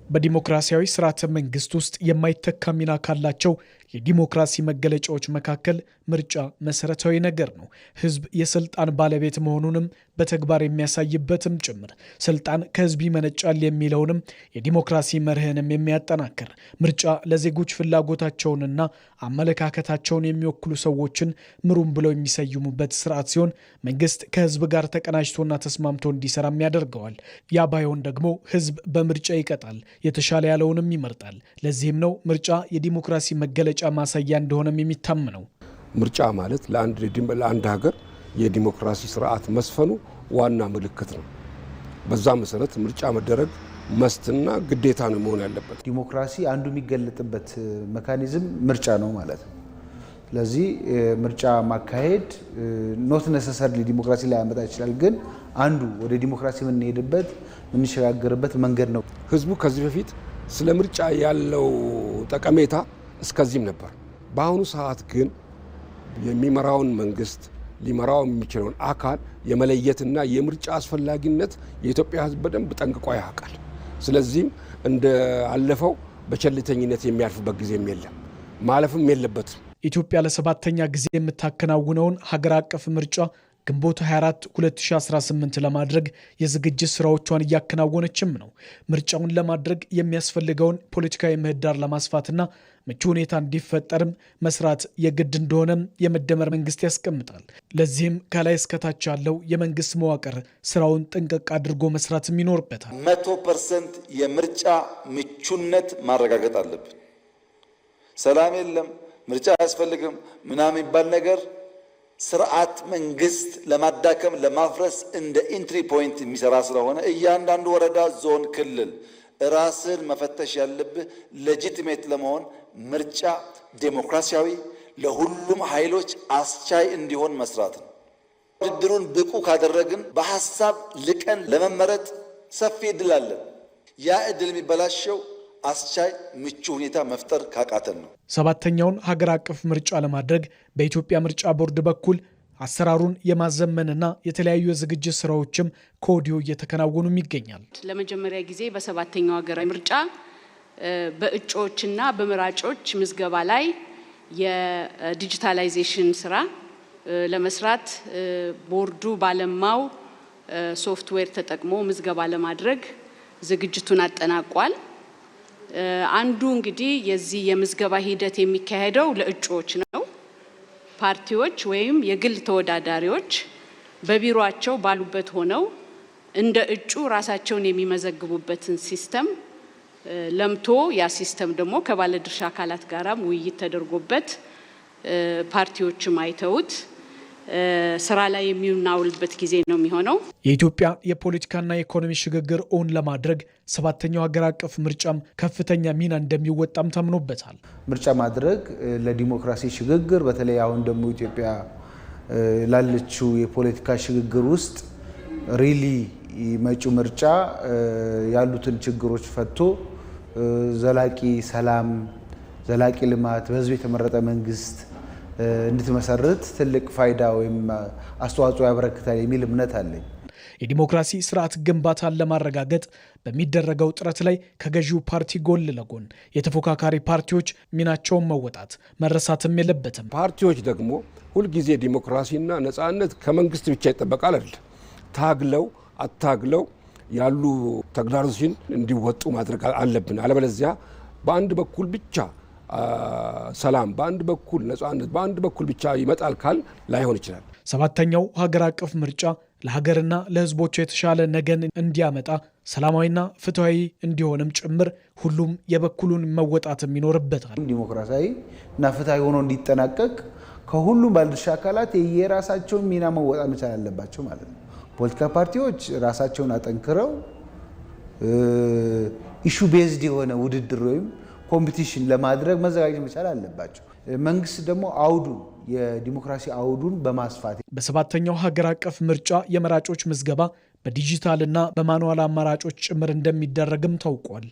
በዲሞክራሲያዊ ስርዓተ መንግስት ውስጥ የማይተካ ሚና ካላቸው የዲሞክራሲ መገለጫዎች መካከል ምርጫ መሰረታዊ ነገር ነው። ህዝብ የስልጣን ባለቤት መሆኑንም በተግባር የሚያሳይበትም ጭምር ስልጣን ከህዝብ ይመነጫል የሚለውንም የዲሞክራሲ መርህንም የሚያጠናክር ምርጫ ለዜጎች ፍላጎታቸውንና አመለካከታቸውን የሚወክሉ ሰዎችን ምሩም ብለው የሚሰይሙበት ስርዓት ሲሆን መንግስት ከህዝብ ጋር ተቀናጅቶና ተስማምቶ እንዲሰራም ያደርገዋል። ያ ባይሆን ደግሞ ህዝብ በምርጫ ይቀጣል፣ የተሻለ ያለውንም ይመርጣል። ለዚህም ነው ምርጫ የዲሞክራሲ መገለጫ ማሳያ እንደሆነም የሚታመነው። ምርጫ ማለት ለአንድ ሀገር የዲሞክራሲ ስርዓት መስፈኑ ዋና ምልክት ነው። በዛ መሰረት ምርጫ መደረግ መስትና ግዴታ ነው መሆን ያለበት። ዲሞክራሲ አንዱ የሚገለጥበት ሜካኒዝም ምርጫ ነው ማለት ነው። ስለዚህ ምርጫ ማካሄድ ኖት ነሰሰርሊ ዲሞክራሲ ላይ ያመጣ ይችላል፣ ግን አንዱ ወደ ዲሞክራሲ የምንሄድበት የምንሸጋገርበት መንገድ ነው። ህዝቡ ከዚህ በፊት ስለ ምርጫ ያለው ጠቀሜታ እስከዚህም ነበር። በአሁኑ ሰዓት ግን የሚመራውን መንግስት ሊመራው የሚችለውን አካል የመለየትና የምርጫ አስፈላጊነት የኢትዮጵያ ህዝብ በደንብ ጠንቅቆ ያውቃል። ስለዚህም እንደ አለፈው በቸልተኝነት የሚያልፍበት ጊዜም የለም፣ ማለፍም የለበትም። ኢትዮጵያ ለሰባተኛ ጊዜ የምታከናውነውን ሀገር አቀፍ ምርጫ ግንቦት 24 2018 ለማድረግ የዝግጅት ስራዎቿን እያከናወነችም ነው። ምርጫውን ለማድረግ የሚያስፈልገውን ፖለቲካዊ ምህዳር ለማስፋትና ምቹ ሁኔታ እንዲፈጠርም መስራት የግድ እንደሆነም የመደመር መንግስት ያስቀምጣል። ለዚህም ከላይ እስከታች ያለው የመንግስት መዋቅር ስራውን ጥንቅቅ አድርጎ መስራትም ይኖርበታል። 100% የምርጫ ምቹነት ማረጋገጥ አለብን። ሰላም የለም፣ ምርጫ አያስፈልግም ምናምን የሚባል ነገር ስርዓት መንግስት ለማዳከም ለማፍረስ እንደ ኢንትሪ ፖይንት የሚሰራ ስለሆነ እያንዳንዱ ወረዳ፣ ዞን፣ ክልል ራስን መፈተሽ ያለብህ ሌጂቲሜት ለመሆን ምርጫ ዴሞክራሲያዊ ለሁሉም ኃይሎች አስቻይ እንዲሆን መስራት ነው። ውድድሩን ብቁ ካደረግን በሐሳብ ልቀን ለመመረጥ ሰፊ እድል አለን። ያ እድል የሚበላሸው አስቻይ ምቹ ሁኔታ መፍጠር ካቃተን ነው። ሰባተኛውን ሀገር አቀፍ ምርጫ ለማድረግ በኢትዮጵያ ምርጫ ቦርድ በኩል አሰራሩን የማዘመንና የተለያዩ የዝግጅት ስራዎችም ከወዲሁ እየተከናወኑም ይገኛል። ለመጀመሪያ ጊዜ በሰባተኛው ሀገራዊ ምርጫ በእጩዎችና በመራጮች ምዝገባ ላይ የዲጂታላይዜሽን ስራ ለመስራት ቦርዱ ባለማው ሶፍትዌር ተጠቅሞ ምዝገባ ለማድረግ ዝግጅቱን አጠናቋል። አንዱ እንግዲህ የዚህ የምዝገባ ሂደት የሚካሄደው ለእጩዎች ነው። ፓርቲዎች ወይም የግል ተወዳዳሪዎች በቢሮአቸው ባሉበት ሆነው እንደ እጩ ራሳቸውን የሚመዘግቡበትን ሲስተም ለምቶ ያ ሲስተም ደግሞ ከባለድርሻ አካላት ጋራም ውይይት ተደርጎበት ፓርቲዎችም አይተውት ስራ ላይ የሚናውልበት ጊዜ ነው የሚሆነው። የኢትዮጵያ የፖለቲካና የኢኮኖሚ ሽግግር ኦን ለማድረግ ሰባተኛው ሀገር አቀፍ ምርጫም ከፍተኛ ሚና እንደሚወጣም ታምኖበታል። ምርጫ ማድረግ ለዲሞክራሲ ሽግግር በተለይ አሁን ደግሞ ኢትዮጵያ ላለችው የፖለቲካ ሽግግር ውስጥ ሪሊ መጪው ምርጫ ያሉትን ችግሮች ፈቶ ዘላቂ ሰላም፣ ዘላቂ ልማት፣ በህዝብ የተመረጠ መንግስት እንድትመሰርት ትልቅ ፋይዳ ወይም አስተዋጽኦ ያበረክታል የሚል እምነት አለኝ። የዲሞክራሲ ስርዓት ግንባታን ለማረጋገጥ በሚደረገው ጥረት ላይ ከገዢው ፓርቲ ጎን ለጎን የተፎካካሪ ፓርቲዎች ሚናቸውን መወጣት መረሳትም የለበትም። ፓርቲዎች ደግሞ ሁልጊዜ ዲሞክራሲና ነጻነት ከመንግስት ብቻ ይጠበቃል አይደል? ታግለው አታግለው ያሉ ተግዳሮቶችን እንዲወጡ ማድረግ አለብን። አለበለዚያ በአንድ በኩል ብቻ ሰላም፣ በአንድ በኩል ነጻነት፣ በአንድ በኩል ብቻ ይመጣል ካል ላይሆን ይችላል። ሰባተኛው ሀገር አቀፍ ምርጫ ለሀገርና ለሕዝቦቹ የተሻለ ነገን እንዲያመጣ ሰላማዊና ፍትሃዊ እንዲሆንም ጭምር ሁሉም የበኩሉን መወጣትም ይኖርበታል። ዲሞክራሲያዊ እና ፍትሃዊ ሆኖ እንዲጠናቀቅ ከሁሉም ባለድርሻ አካላት የራሳቸውን ሚና መወጣት መቻል አለባቸው ማለት ነው። ፖለቲካ ፓርቲዎች ራሳቸውን አጠንክረው ኢሹ ቤዝድ የሆነ ውድድር ወይም ኮምፒቲሽን ለማድረግ መዘጋጀት መቻል አለባቸው። መንግስት ደግሞ አውዱን የዲሞክራሲ አውዱን በማስፋት በሰባተኛው ሀገር አቀፍ ምርጫ የመራጮች ምዝገባ በዲጂታልና በማኑዋል አማራጮች ጭምር እንደሚደረግም ታውቋል።